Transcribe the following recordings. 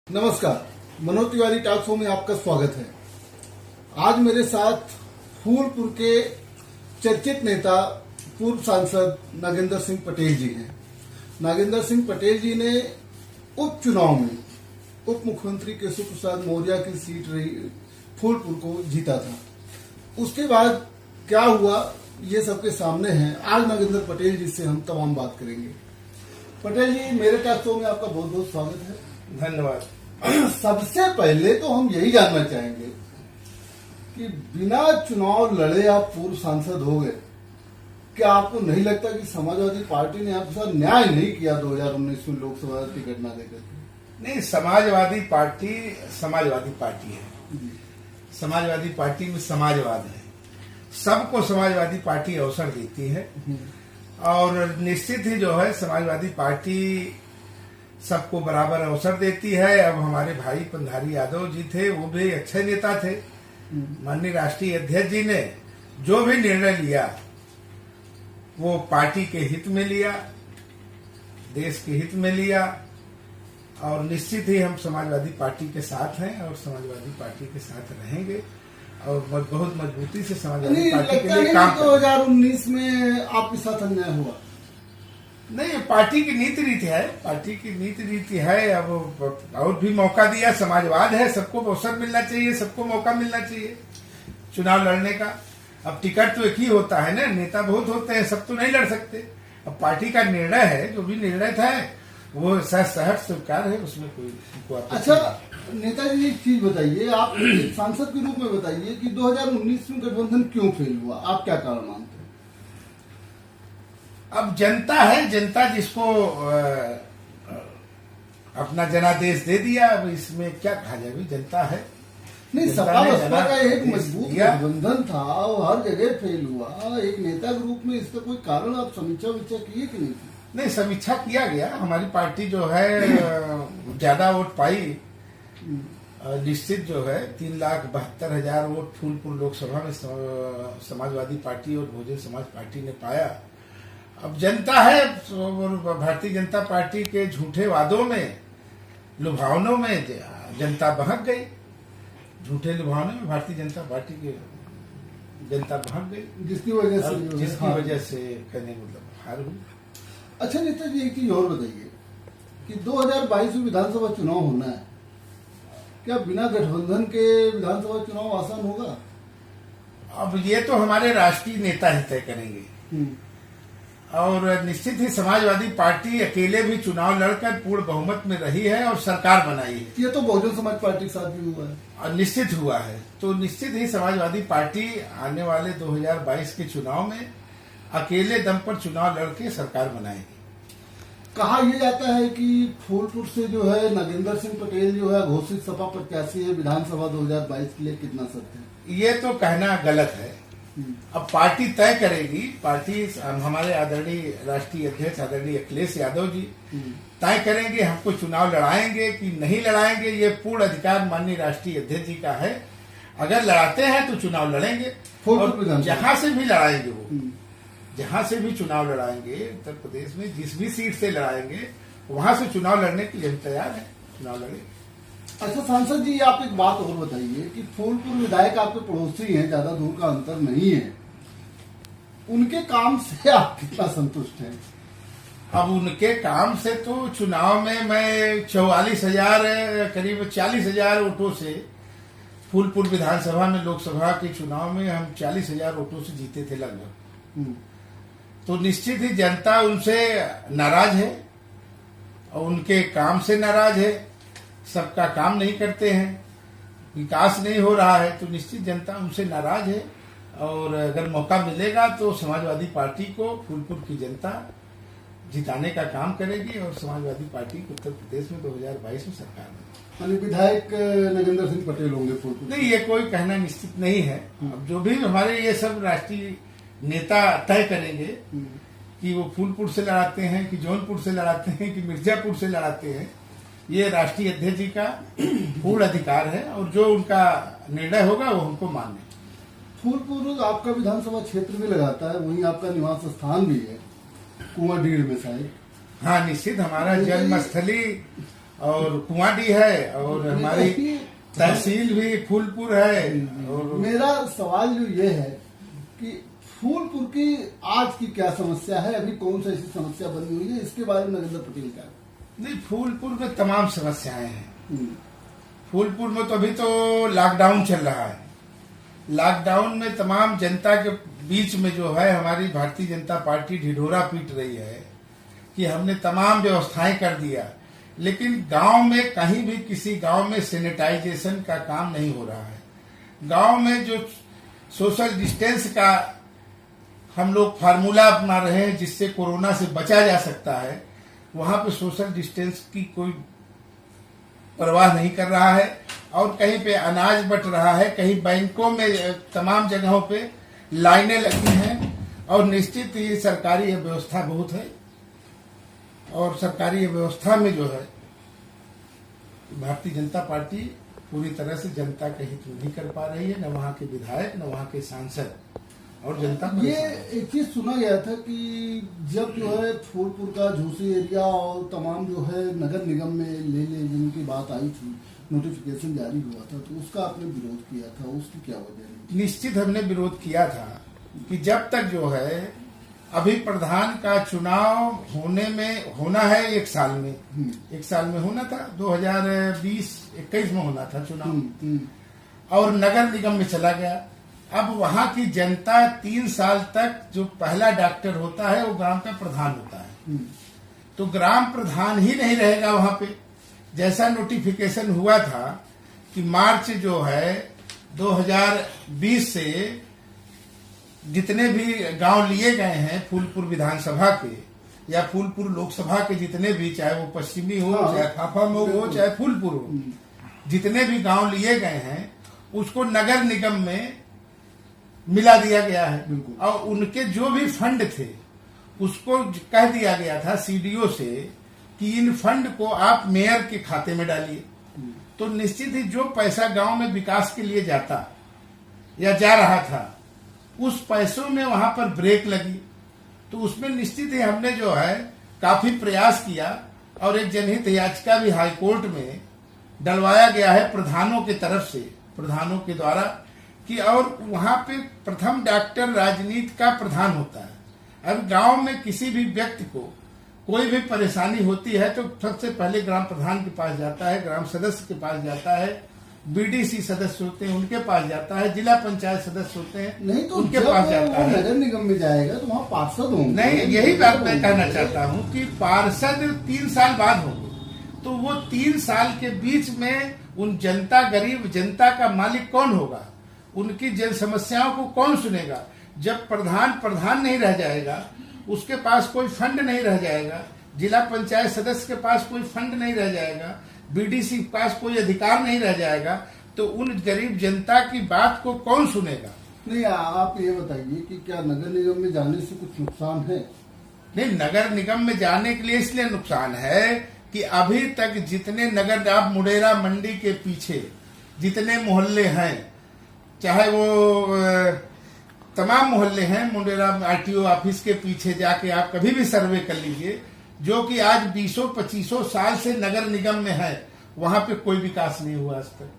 नमस्कार, Manoj Tiwari talk show में आपका स्वागत है। आज मेरे साथ फूलपुर के चर्चित नेता पूर्व सांसद नागेंद्र सिंह पटेल जी हैं। नागेंद्र सिंह पटेल जी ने उपचुनाव में उप मुख्यमंत्री केशव प्रसाद मौर्य की सीट रही फूलपुर को जीता था। उसके बाद क्या हुआ ये सबके सामने है। आज नागेंद्र पटेल जी से हम तमाम बात करेंगे। पटेल जी, मेरे टॉक शो में आपका बहुत बहुत स्वागत है। धन्यवाद। सबसे पहले तो हम यही जानना चाहेंगे कि बिना चुनाव लड़े आप पूर्व सांसद हो गए, क्या आपको नहीं लगता कि समाजवादी पार्टी ने आपके साथ न्याय नहीं किया 2019 में लोकसभा टिकट ना देकर के? नहीं, समाजवादी पार्टी है। समाजवादी पार्टी में समाजवाद है। सबको समाजवादी पार्टी अवसर देती है और निश्चित ही जो है समाजवादी पार्टी सबको बराबर अवसर देती है। अब हमारे भाई पंधारी यादव जी थे, वो भी अच्छे नेता थे। माननीय राष्ट्रीय अध्यक्ष जी ने जो भी निर्णय लिया वो पार्टी के हित में लिया, देश के हित में लिया और निश्चित ही हम समाजवादी पार्टी के साथ हैं और समाजवादी पार्टी के साथ रहेंगे और बहुत मजबूती से समाजवादी पार्टी के लिए काम करेंगे। 2019 में आपके साथ अन्याय हुआ? नहीं, पार्टी की नीति रीति है। पार्टी की नीति रीति है। अब और भी मौका दिया, समाजवाद है, सबको अवसर मिलना चाहिए, सबको मौका मिलना चाहिए चुनाव लड़ने का। अब टिकट तो एक ही होता है ना, नेता बहुत होते हैं, सब तो नहीं लड़ सकते। अब पार्टी का निर्णय है, जो भी निर्णय था वो सहर्ष स्वीकार है, उसमें कोई अच्छा नेताजी, एक चीज बताइए, आप एक सांसद के रूप में बताइए कि 2019 में गठबंधन क्यों फेल हुआ? आप क्या कारण मानते हैं? अब जनता है, जनता जिसको अपना जनादेश दे दिया। अब इसमें क्या कहा जाए, जनता है। नहीं, सपा बसपा का एक मजबूत गठबंधन था और हर जगह फेल हुआ। एक नेता के रूप में इसका कोई कारण आप समीक्षा विचार किए कि नहीं? नहीं, समीक्षा किया गया। हमारी पार्टी जो है ज्यादा वोट पाई। निश्चित जो है 3,72,000 वोट फूलपुर लोकसभा में समाजवादी पार्टी और बहुजन समाज पार्टी ने पाया। अब जनता है, भारतीय जनता पार्टी के झूठे वादों में, लुभावनों में जनता बहक गई। झूठे लुभावनों में भारतीय जनता पार्टी की जनता बहक गई, जिसकी वजह से कहने मतलब हार हुई। अच्छा नेताजी, एक चीज और बताइए कि 2022 में विधानसभा चुनाव होना है, क्या बिना गठबंधन के विधानसभा चुनाव आसान होगा? अब ये तो हमारे राष्ट्रीय नेता ही तय करेंगे और निश्चित ही समाजवादी पार्टी अकेले भी चुनाव लड़कर पूर्ण बहुमत में रही है और सरकार बनाई है। ये तो बहुजन समाज पार्टी के साथ भी हुआ है और निश्चित हुआ है। तो निश्चित ही समाजवादी पार्टी आने वाले 2022 के चुनाव में अकेले दम पर चुनाव लड़के सरकार बनाएगी। कहा यह जाता है कि फूलपुर से जो है नागेंद्र सिंह पटेल जो है घोषित सपा प्रत्याशी है विधानसभा 2022 के लिए, कितना सत्य है? ये तो कहना गलत है। अब पार्टी तय करेगी। पार्टी हमारे आदरणीय राष्ट्रीय अध्यक्ष आदरणीय अखिलेश यादव जी तय करेंगे हमको चुनाव लड़ाएंगे कि नहीं लड़ाएंगे। ये पूर्ण अधिकार माननीय राष्ट्रीय अध्यक्ष जी का है। अगर लड़ाते हैं तो चुनाव लड़ेंगे और जहां से भी लड़ाएंगे, वो जहां से भी चुनाव लड़ाएंगे, उत्तर प्रदेश में जिस भी सीट से लड़ाएंगे वहां से चुनाव लड़ने के लिए हम तैयार है, चुनाव लड़ेंगे। अच्छा सांसद जी, आप एक बात और बताइए कि फूलपुर विधायक आपके पड़ोसी हैं, ज्यादा दूर का अंतर नहीं है, उनके काम से आप कितना संतुष्ट हैं? अब उनके काम से तो चुनाव में मैं 44,000 करीब 40,000 वोटों से फूलपुर विधानसभा में लोकसभा के चुनाव में हम 40,000 वोटों से जीते थे लगभग। तो निश्चित ही जनता उनसे नाराज है और उनके काम से नाराज है। सबका काम नहीं करते हैं, विकास नहीं हो रहा है, तो निश्चित जनता उनसे नाराज है। और अगर मौका मिलेगा तो समाजवादी पार्टी को फूलपुर की जनता जिताने का काम करेगी और समाजवादी पार्टी को उत्तर प्रदेश में 2022 में सरकार में विधायक नागेंद्र सिंह पटेल होंगे फूलपुर? नहीं, ये कोई कहना निश्चित नहीं है। अब जो भी हमारे ये सब राष्ट्रीय नेता तय करेंगे कि वो फूलपुर से लड़ाते हैं कि जौनपुर से लड़ाते हैं कि मिर्जापुर से लड़ाते हैं, ये राष्ट्रीय अध्यक्ष जी का पूर्ण अधिकार है और जो उनका निर्णय होगा वो हमको मानना है। फूलपुर आपका विधानसभा क्षेत्र में लगाता है, वहीं आपका निवास स्थान भी है कुआंडीड़ में शायद। हाँ, निश्चित हमारा जन्मस्थली और कुआंडी है और हमारी तहसील भी फूलपुर है। और मेरा सवाल जो ये है कि फूलपुर की आज की क्या समस्या है, अभी कौन सी ऐसी समस्या बनी हुई है, इसके बारे में नरेंद्र पटेल का? नहीं, फूलपुर में तमाम समस्याएं हैं। फूलपुर में तो अभी तो लॉकडाउन चल रहा है। लॉकडाउन में तमाम जनता के बीच में जो है हमारी भारतीय जनता पार्टी ढिढोरा पीट रही है कि हमने तमाम व्यवस्थाएं कर दिया, लेकिन गांव में कहीं भी किसी गांव में सैनिटाइजेशन का काम नहीं हो रहा है। गांव में जो सोशल डिस्टेंस का हम लोग फार्मूला अपना रहे हैं जिससे कोरोना से बचा जा सकता है, वहां पे सोशल डिस्टेंस की कोई परवाह नहीं कर रहा है। और कहीं पे अनाज बंट रहा है, कहीं बैंकों में तमाम जगहों पे लाइनें लगी हैं। और निश्चित ही सरकारी व्यवस्था बहुत है, और सरकारी व्यवस्था में जो है भारतीय जनता पार्टी पूरी तरह से जनता के हित नहीं कर पा रही है, न वहाँ के विधायक न वहाँ के सांसद, और जनता ये एक चीज सुना गया था कि जब जो है फूलपुर का झूसी एरिया और तमाम जो है नगर निगम में ले जिनकी बात आई थी, नोटिफिकेशन जारी हुआ था, तो उसका आपने विरोध किया था, उसकी क्या वजह है? निश्चित हमने विरोध किया था कि जब तक जो है अभी प्रधान का चुनाव होना है 1 साल में, 1 साल में होना था, 2020-21 में होना था चुनाव, और नगर निगम में चला गया। अब वहां की जनता 3 साल तक जो पहला डॉक्टर होता है वो ग्राम का प्रधान होता है, तो ग्राम प्रधान ही नहीं रहेगा वहां पे। जैसा नोटिफिकेशन हुआ था कि मार्च जो है 2020 से जितने भी गांव लिए गए हैं फूलपुर विधानसभा के या फूलपुर लोकसभा के जितने भी, चाहे वो पश्चिमी हो, चाहे फाफामऊ हो, चाहे फूलपुर हो, जितने भी गांव लिए गए हैं उसको नगर निगम में मिला दिया गया है। और उनके जो भी फंड थे उसको कह दिया गया था सीडीओ से कि इन फंड को आप मेयर के खाते में डालिए। तो निश्चित ही जो पैसा गांव में विकास के लिए जाता या जा रहा था, उस पैसों में वहां पर ब्रेक लगी। तो उसमें निश्चित ही हमने जो है काफी प्रयास किया, और एक जनहित याचिका भी हाईकोर्ट में डलवाया गया है प्रधानों की तरफ से, प्रधानों के द्वारा, कि और वहां पे प्रथम डॉक्टर राजनीति का प्रधान होता है। अब गांव में किसी भी व्यक्ति को कोई भी परेशानी होती है तो सबसे पहले ग्राम प्रधान के पास जाता है, ग्राम सदस्य के पास जाता है, बीडीसी सदस्य होते हैं उनके पास जाता है, जिला पंचायत सदस्य होते हैं नहीं तो उनके पास जाता है। नगर निगम में जाएगा तो वहाँ पार्षद होंगे। नहीं, यही बात मैं कहना चाहता हूँ कि पार्षद 3 साल बाद होंगे, तो वो 3 साल के बीच में उन जनता, गरीब जनता का मालिक कौन होगा? उनकी जन समस्याओं को कौन सुनेगा? जब प्रधान नहीं रह जाएगा, उसके पास कोई फंड नहीं रह जाएगा, जिला पंचायत सदस्य के पास कोई फंड नहीं रह जाएगा, बीडीसी के पास कोई अधिकार नहीं रह जाएगा, तो उन गरीब जनता की बात को कौन सुनेगा? नहीं, आप ये बताइए कि क्या नगर निगम में जाने से कुछ नुकसान है? नहीं, नगर निगम में जाने के लिए इसलिए नुकसान है कि अभी तक जितने नगर, आप मुडेरा मंडी के पीछे जितने मोहल्ले हैं, चाहे वो तमाम मोहल्ले हैं, मुंडेरा आरटीओ ऑफिस के पीछे जाके आप कभी भी सर्वे कर लीजिए, जो कि आज 20-25 साल से नगर निगम में है, वहां पे कोई विकास नहीं हुआ आज तक।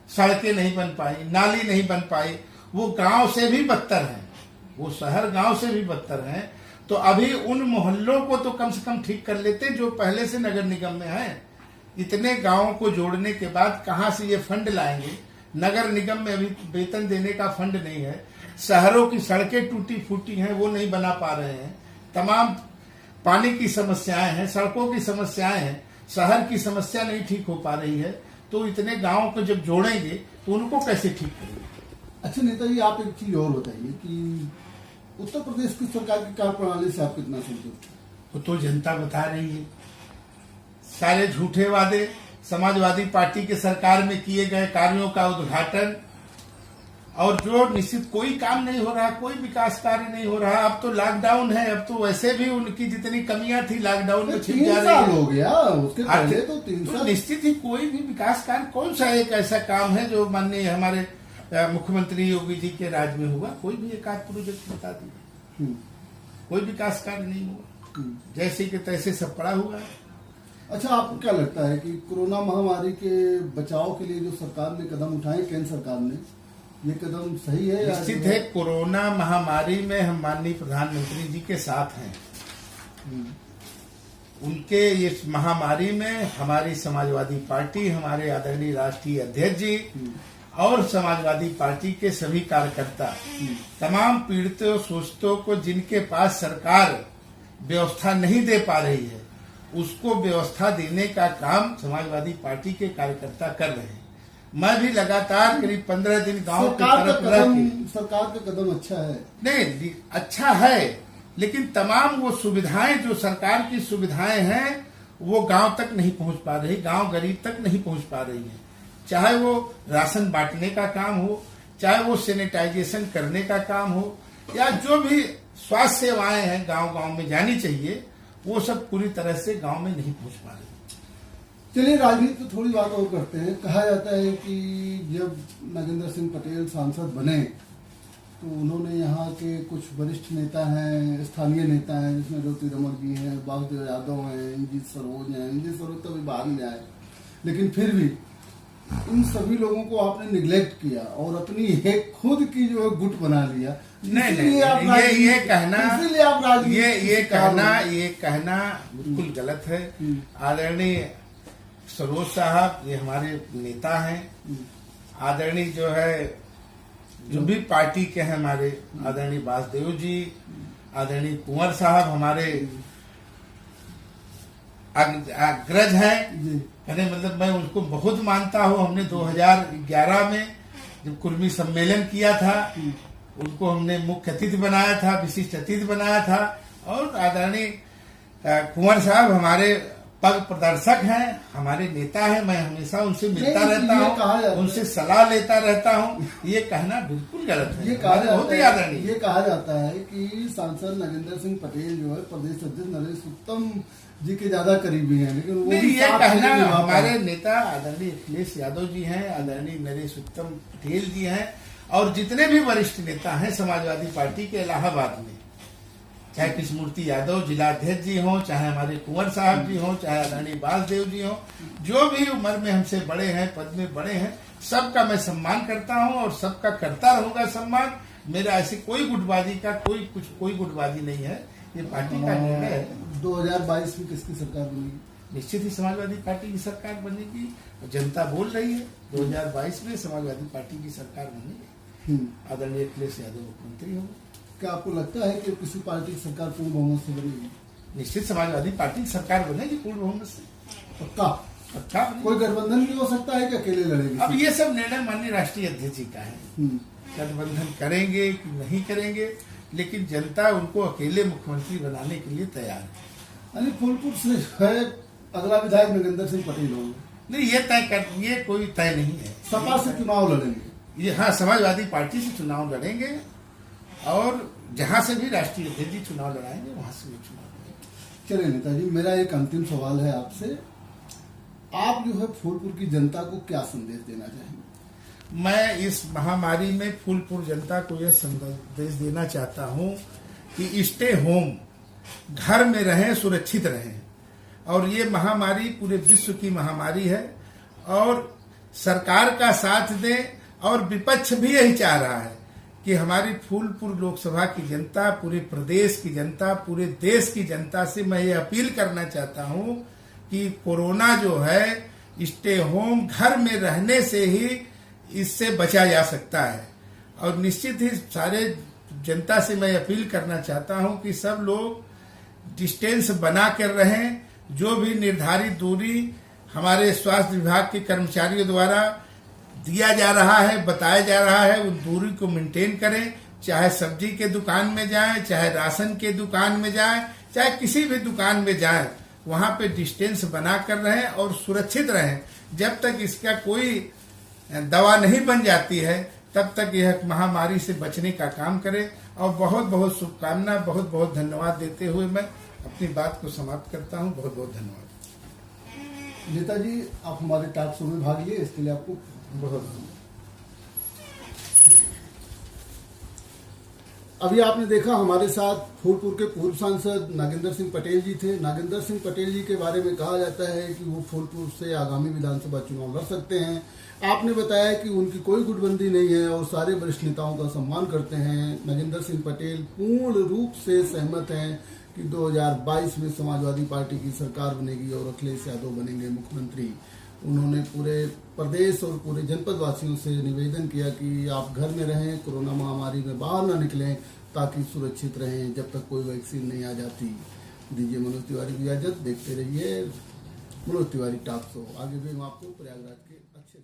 सड़कें नहीं बन पाई, नाली नहीं बन पाई, वो गांव से भी बदतर हैं, वो शहर गांव से भी बदतर हैं। तो अभी उन मोहल्लों को तो कम से कम ठीक कर लेते जो पहले से नगर निगम में हैं। इतने गांवों को जोड़ने के बाद कहां से ये फंड लाएंगे? नगर निगम में अभी वेतन देने का फंड नहीं है। शहरों की सड़कें टूटी फूटी हैं, वो नहीं बना पा रहे हैं। तमाम पानी की समस्याएं हैं, सड़कों की समस्याएं हैं, शहर की समस्या नहीं ठीक हो पा रही है। तो इतने गांवों को जब जोड़ेंगे तो उनको कैसे ठीक करेंगे? अच्छा नेताजी, आप एक चीज और बताइए कि उत्तर प्रदेश की सरकार की कार्यप्रणाली से आप कितना संतुष्ट हैं? वो तो जनता बता रही है। सारे झूठे वादे, समाजवादी पार्टी के सरकार में किए गए कार्यों का उद्घाटन, और जो निश्चित कोई काम नहीं हो रहा, कोई विकास कार्य नहीं हो रहा। अब तो लॉकडाउन है, अब तो वैसे भी उनकी जितनी कमियां थी लॉकडाउन में छिप जा रही है। हो गया, उसके पहले तो 3 साल। निश्चित ही कोई भी विकास कार्य, कौन सा एक ऐसा काम है जो माननीय हमारे मुख्यमंत्री योगी जी के राज में हुआ? कोई भी एक आध प्रोजेक्ट बता दीजिए। कोई विकास कार्य नहीं हुआ, जैसे कि तैसे सब पड़ा हुआ है। अच्छा, आपको क्या लगता है कि कोरोना महामारी के बचाव के लिए जो सरकार ने कदम उठाए, केंद्र सरकार ने, ये कदम सही है या निश्चित है, कोरोना महामारी में हम माननीय प्रधानमंत्री जी के साथ हैं। उनके इस महामारी में हमारी समाजवादी पार्टी, हमारे आदरणीय राष्ट्रीय अध्यक्ष जी और समाजवादी पार्टी के सभी कार्यकर्ता, तमाम पीड़ितों शोषितों को जिनके पास सरकार व्यवस्था नहीं दे पा रही है, उसको व्यवस्था देने का काम समाजवादी पार्टी के कार्यकर्ता कर रहे हैं। मैं भी लगातार करीब 15 दिन गांव की तरफ रह के, सरकार का कदम अच्छा है, नहीं अच्छा है, लेकिन तमाम वो सुविधाएं जो सरकार की सुविधाएं हैं वो गांव तक नहीं पहुंच पा रही, गांव गरीब तक नहीं पहुंच पा रही है। चाहे वो राशन बांटने का काम हो, चाहे वो सैनिटाइजेशन करने का काम हो, या जो भी स्वास्थ्य सेवाएं हैं गांव गांव में जानी चाहिए, वो सब पूरी तरह से गांव में नहीं पहुंच पा रही। चलिए, राजनीति तो थोड़ी बात और करते हैं। कहा जाता है कि जब नागेंद्र सिंह पटेल सांसद बने तो उन्होंने यहाँ के कुछ वरिष्ठ नेता हैं, स्थानीय नेता हैं, जिसमें ज्योति रमन जी हैं, बाबूदेव यादव हैं, इंजीत सरोज हैं। इंजीत सरोज तो अभी बाद में आए, लेकिन फिर भी इन सभी लोगों को आपने निगलेक्ट किया और अपनी एक खुद की जो है गुट बना लिया। नहीं, ये कहना बिल्कुल गलत है। आदरणीय सरोज साहब ये हमारे नेता हैं। आदरणीय जो है जो भी पार्टी के हैं हमारे आदरणीय वासुदेव जी, आदरणीय कुंवर साहब हमारे अग्रज हैं। कहने मतलब मैं उनको बहुत मानता हूँ। हमने 2011 में जब कुर्मी सम्मेलन किया था, उनको हमने मुख्य अतिथि बनाया था, विशिष्ट अतिथि बनाया था। और आदरणीय कुंवर साहब हमारे पद प्रदर्शक हैं, हमारे नेता हैं। मैं हमेशा उनसे मिलता रहता हूँ, उनसे सलाह लेता रहता हूँ। ये कहना बिल्कुल गलत है। ये कहा जाता है कि सांसद नागेंद्र सिंह पटेल जो है प्रदेश अध्यक्ष नरेश उत्तम जी के ज्यादा करीबी हैं, लेकिन वो ये कहना हमारे नेता आदरणीय अखिलेश यादव जी हैं, आदरणीय नरेश उत्तम पटेल जी हैं, और जितने भी वरिष्ठ नेता हैं समाजवादी पार्टी के इलाहाबाद में, चाहे कृष्णमूर्ति यादव जिला अध्यक्ष जी हों, चाहे हमारे कुंवर साहब जी हों, चाहे आदरणीय वासुदेव जी हों, जो भी उम्र में हमसे बड़े हैं, पद में बड़े हैं, सबका मैं सम्मान करता हूं और सबका करता रहूंगा सम्मान। मेरा ऐसी कोई गुटबाजी का कोई गुटबाजी नहीं है। ये पार्टी का निर्णय है। 2022 में किसकी सरकार बनेगी? निश्चित ही समाजवादी पार्टी की सरकार बनेगी। जनता बोल रही है 2022 में समाजवादी पार्टी की सरकार बनेगी। आदरणीय अखिलेश यादव मुख्यमंत्री होंगे। क्या आपको लगता है कि किसी पार्टी की सरकार पूर्ण बहुमत से बनेगी? निश्चित समाजवादी पार्टी की सरकार बनेगी पूर्ण बहुमत से। पक्का? कोई गठबंधन भी हो सकता है कि अकेले लड़ेगी? अब ये सब निर्णय माननीय राष्ट्रीय अध्यक्ष जी का है। गठबंधन करेंगे कि नहीं करेंगे, लेकिन जनता उनको अकेले मुख्यमंत्री बनाने के लिए तैयार है। यानी फूलपुर से है अगला विधायक नागेंद्र सिंह पटेल होंगे? नहीं, ये कोई तय नहीं है। सपा से चुनाव लड़ेंगे? ये हाँ, समाजवादी पार्टी से चुनाव लड़ेंगे और जहां से भी राष्ट्रीय अध्यक्ष जी चुनाव लड़ाएंगे वहां से भी चुनाव लड़ेंगे। चलिए नेताजी, मेरा एक अंतिम सवाल है आपसे। आप जो है फूलपुर की जनता को क्या संदेश देना चाहेंगे? मैं इस महामारी में फूलपुर जनता को यह संदेश देना चाहता हूं कि स्टे होम, घर में रहें, सुरक्षित रहें। और ये महामारी पूरे विश्व की महामारी है और सरकार का साथ दें। और विपक्ष भी यही चाह रहा है कि हमारी फूलपुर लोकसभा की जनता, पूरे प्रदेश की जनता, पूरे देश की जनता से मैं ये अपील करना चाहता हूं कि कोरोना जो है स्टे होम, घर में रहने से ही इससे बचा जा सकता है। और निश्चित ही सारे जनता से मैं अपील करना चाहता हूं कि सब लोग डिस्टेंस बना कर रहें। जो भी निर्धारित दूरी हमारे स्वास्थ्य विभाग के कर्मचारियों द्वारा दिया जा रहा है, बताया जा रहा है, उन दूरी को मेंटेन करें। चाहे सब्जी के दुकान में जाएं, चाहे राशन के दुकान में जाएं, चाहे किसी भी दुकान में जाएं, वहां पे डिस्टेंस बना कर रहें और सुरक्षित रहें। जब तक इसका कोई दवा नहीं बन जाती है तब तक यह महामारी से बचने का काम करें। और बहुत बहुत शुभकामना, बहुत बहुत धन्यवाद देते हुए मैं अपनी बात को समाप्त करता हूं। बहुत बहुत धन्यवाद। नेताजी, आप हमारे टॉक शो में भाग लिए, इसके लिए आपको बहुत धन्यवाद। अभी आपने देखा हमारे साथ फूलपुर के पूर्व सांसद नागेंद्र सिंह पटेल जी थे। नागेंद्र सिंह पटेल जी के बारे में कहा जाता है कि वो फूलपुर से आगामी विधानसभा चुनाव लड़ सकते हैं। आपने बताया कि उनकी कोई गुटबंदी नहीं है और सारे वरिष्ठ नेताओं का सम्मान करते हैं। नागेंद्र सिंह पटेल पूर्ण रूप से सहमत हैं कि 2022 में समाजवादी पार्टी की सरकार बनेगी और अखिलेश यादव बनेंगे मुख्यमंत्री। उन्होंने पूरे प्रदेश और पूरे जनपद वासियों से निवेदन किया कि आप घर में रहें, कोरोना महामारी में बाहर ना निकलें ताकि सुरक्षित रहें जब तक कोई वैक्सीन नहीं आ जाती। दीजिए मनोज तिवारी की इजाजत। देखते रहिए मनोज तिवारी टॉक शो। आगे भी हम आपको प्रयागराज के अच्छे